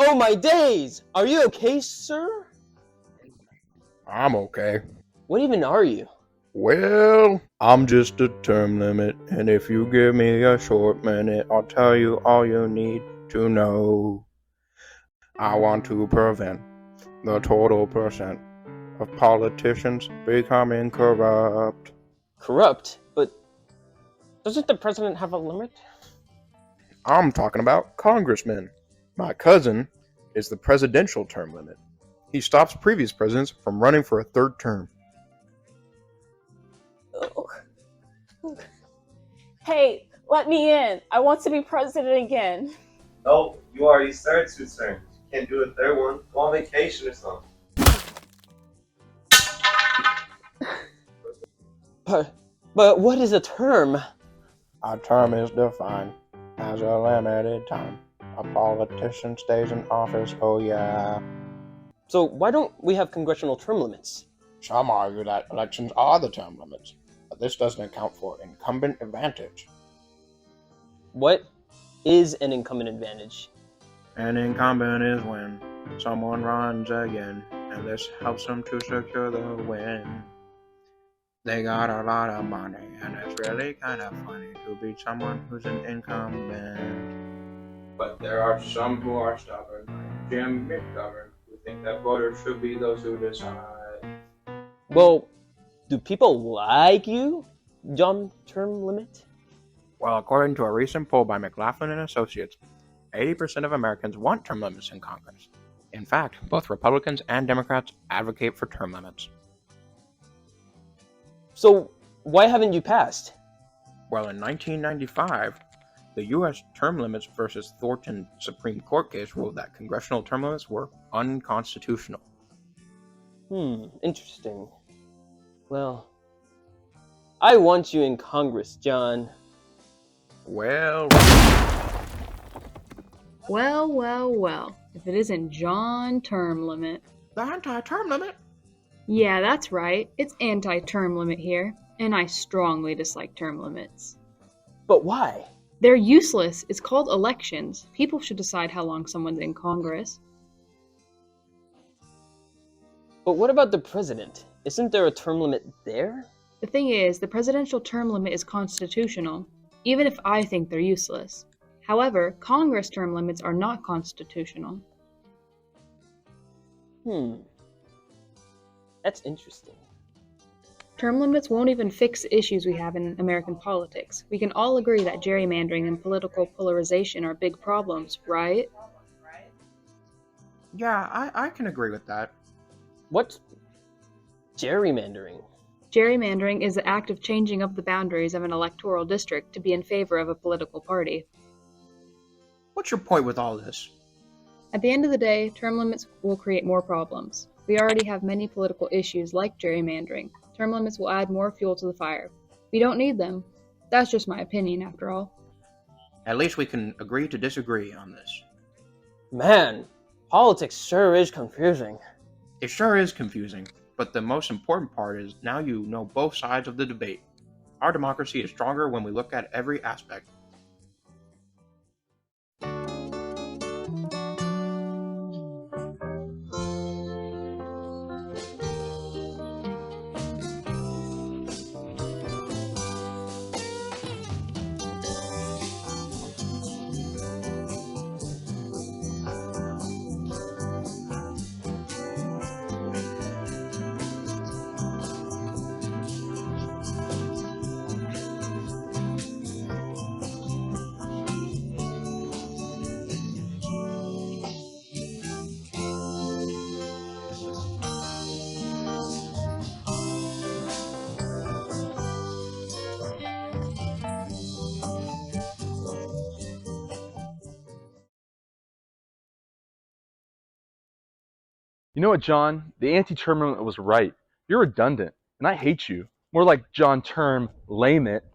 Oh my days! Are you okay, sir? I'm okay. What even are you? Well, I'm just a term limit, and if you give me a short minute, I'll tell you all you need to know. I want to prevent the total percent of politicians becoming corrupt. Corrupt? But doesn't the president have a limit? I'm talking about congressmen. My cousin is the presidential term limit. He stops previous presidents from running for a third term. Hey, let me in. I want to be president again. No, you already served 2 terms. You can't do a third one. Go on vacation or something. But what is a term? A term is defined as a limited time. A politician stays in office, oh yeah. So why don't we have congressional term limits? Some argue that elections are the term limits, but this doesn't account for incumbent advantage. What is an incumbent advantage? An incumbent is when someone runs again, and this helps them to secure the win. They got a lot of money, and it's really kind of funny to beat someone who's an incumbent. But there are some who are stubborn, like Jim McGovern, who think that voters should be those who decide. Well, do people like you, John Term Limit? Well, according to a recent poll by McLaughlin and Associates, 80% of Americans want term limits in Congress. In fact, both Republicans and Democrats advocate for term limits. So why haven't you passed? Well, in 1995, the U.S. term limits versus Thornton Supreme Court case ruled that congressional term limits were unconstitutional. Interesting. Well, I want you in Congress, John. Well. Well. If it isn't John Term Limit. The anti-term limit? Yeah, that's right. It's anti-term limit here, and I strongly dislike term limits. But why? They're useless. It's called elections. People should decide how long someone's in Congress. But what about the president? Isn't there a term limit there? The thing is, the presidential term limit is constitutional, even if I think they're useless. However, Congress term limits are not constitutional. That's interesting. Term limits won't even fix issues we have in American politics. We can all agree that gerrymandering and political polarization are big problems, right? Yeah, I can agree with that. What's gerrymandering? Gerrymandering is the act of changing up the boundaries of an electoral district to be in favor of a political party. What's your point with all this? At the end of the day, term limits will create more problems. We already have many political issues like gerrymandering. Term limits will add more fuel to the fire. We don't need them. That's just my opinion, after all. At least we can agree to disagree on this. Man, politics sure is confusing. It sure is confusing, but the most important part is now you know both sides of the debate. Our democracy is stronger when we look at every aspect. You know what, John? The anti-term limit was right. You're redundant, and I hate you. More like John Term Lame It.